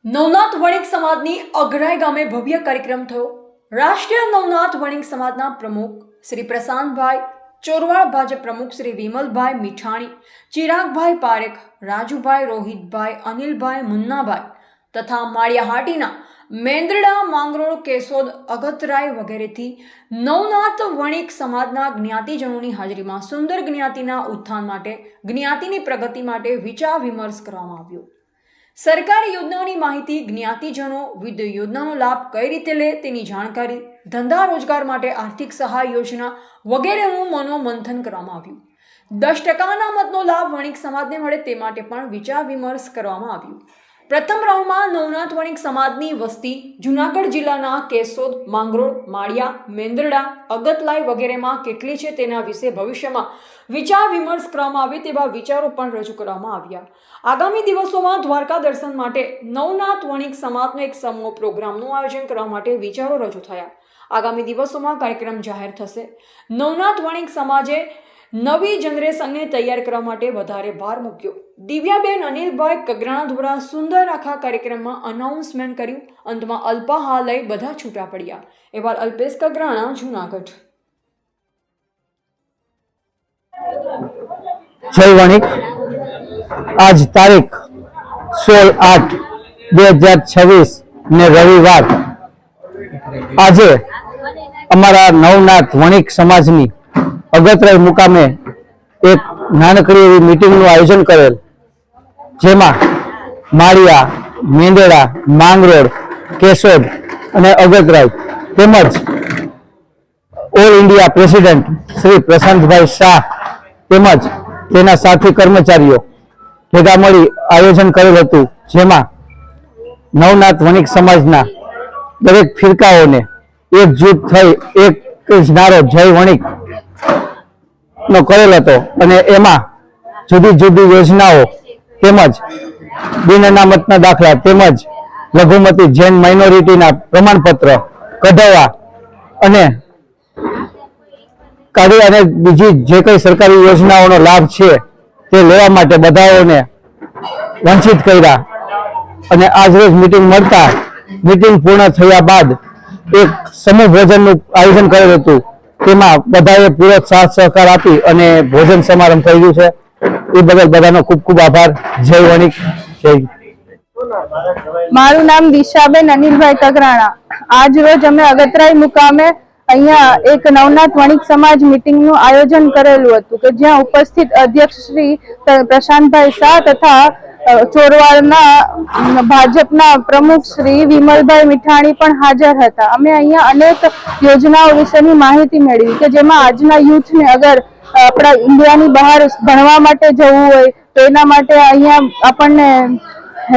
નવનાથ વણિક સમાજની અઘરાઈ ગામે ભવ્ય કાર્યક્રમ થયો। રાષ્ટ્રીય નવનાથ વણિક સમાજના પ્રમુખ શ્રી પ્રશાંતભાઈ ચોરવાડ, ભાજપ પ્રમુખ શ્રી વિમલભાઈ મીઠાણી, ચિરાગભાઈ પારેખ, રાજુભાઈ, રોહિતભાઈ, અનિલભાઈ, મુન્નાભાઈ તથા માળિયાહાટીના મેંદરડા, માંગરોળ, કેશોદ, અગતરાય વગેરેથી નવનાથ વણિક સમાજના જ્ઞાતિજનોની હાજરીમાં સુંદર જ્ઞાતિના ઉત્થાન માટે, જ્ઞાતિની પ્રગતિ માટે વિચાર વિમર્શ કરવામાં આવ્યો। સરકારી યોજનાઓની માહિતી, જ્ઞાતિજનો વિવિધ યોજનાનો લાભ કઈ રીતે લે તેની જાણકારી, ધંધા રોજગાર માટે આર્થિક સહાય યોજના વગેરેનું મનોમંથન કરવામાં આવ્યું। 10% મતનો લાભ વણિક સમાજને મળે તે માટે પણ વિચાર વિમર્શ કરવામાં આવ્યું। પ્રથમ રાઉન્ડમાં નવનાથ વણિક સમાજની વસ્તી જૂનાગઢ જિલ્લાના કેશોદ, માંગરોળ, માળિયા, મેંદરડા, અગતલાઈ વગેરેમાં કેટલી છે તેના વિશે ભવિષ્યમાં વિચાર વિમર્શ કરવામાં આવે તેવા વિચારો પણ રજૂ કરવામાં આવ્યા। આગામી દિવસોમાં દ્વારકા દર્શન માટે નવનાથ વણિક સમાજનો એક સમૂહ પ્રોગ્રામનું આયોજન કરવા માટે વિચારો રજૂ થયા। આગામી દિવસોમાં કાર્યક્રમ જાહેર થશે। નવનાથ વણિક સમાજે નવી જનરેશનને તૈયાર કરવા માટે વધારે ભાર મૂક્યો। દિવ્યાબેન અનિલભાઈ કગરાણા દ્વારા સુંદર આખા કાર્યક્રમમાં અનાઉન્સમેન્ટ કર્યું। અંતમાં અલ્પાહાર લઈ બધા છૂટા પડ્યા। એવા અલ્પેશ કગરાણા, જૂનાગઢ। જય વણિક। આજ તારીખ 16/8/2026 ને રવિવાર આજે અમારા નવનાથ વણિક સમાજની અગતરાય મુકામે એક નાનકડી એવી મીટિંગનું આયોજન કરેલ, જેમાં માળિયા, મેંદરડા, માંગરોળ, કેશોદ અને અગતરાય તેમજ all India president Shri Prashantbhai Shah તેમજ તેના સાથી કર્મચારીઓ ભેગા મળી આયોજન કરેલ હતું, જેમાં નવનાથ વણિક સમાજના દરેક ફિરકાઓને એકજૂટ થઈ એક જ નારો જય વણિક નો કરેલ હતો અને એમાં જુદી જુદી યોજનાઓ તેમજ બિન અનામતના દાખલા તેમજ લઘુમતી જૈન માઇનોરિટીના પ્રમાણપત્ર કઢાવવા અને બીજી જે કઈ સરકારી યોજનાઓનો લાભ છે તે લેવા માટે બધાઓને વંચિત કર્યા। અને આજ રોજ મીટિંગ પૂર્ણ થયા બાદ એક સમૂહ ભોજનનું આયોજન કરેલ હતું, તેમાં બધાએ પૂરો સાથ સહકાર આપી અને ભોજન સમારંભ કર્યું છે। એ બદલ બધાનો ખૂબ ખૂબ આભાર। જય વણિક। જય। મારું નામ દિશાબેન અનિલભાઈ કગરાણા। આજ રોજ અમે અગતરાય મુકામે અહીંયા એક નવનાથ વણિક સમાજ મીટિંગનું આયોજન કરેલું હતું કે જ્યાં ઉપસ્થિત અધ્યક્ષ શ્રી પ્રશાંતભાઈ શાહ તથા ચોરવાડના ભાજપના પ્રમુખ શ્રી વિમલભાઈ મીઠાણી પણ હાજર હતા। અમે અહીંયા અનેક યોજનાઓ વિશેની માહિતી મેળવી કે જેમાં આજના યુથને અગર આપણા ઇન્ડિયાની બહાર ભણવા માટે જવું હોય તો એના માટે અહીંયા આપણને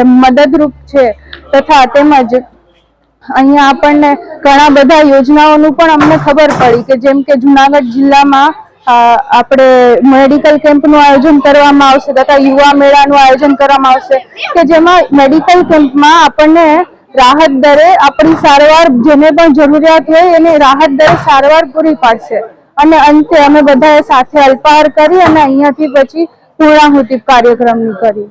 મદદરૂપ છે, તથા તેમજ અહીંયા આપણને ઘણા બધા યોજનાઓનું પણ અમને ખબર પડી કે જેમ કે જૂનાગઢ જિલ્લામાં આપણે મેડિકલ કેમ્પનું આયોજન કરવામાં આવશે તથા યુવા મેળાનું આયોજન કરવામાં આવશે કે જેમાં મેડિકલ કેમ્પમાં આપણને રાહત દરે આપણી સારવાર જેને પણ જરૂરિયાત હોય એને રાહત દરે સારવાર પૂરી પાડશે। અને અંતે અમે બધાએ સાથે અલ્પાહાર કરી અને અહીંયાથી પછી પૂર્ણાહુતિ કાર્યક્રમની કરી।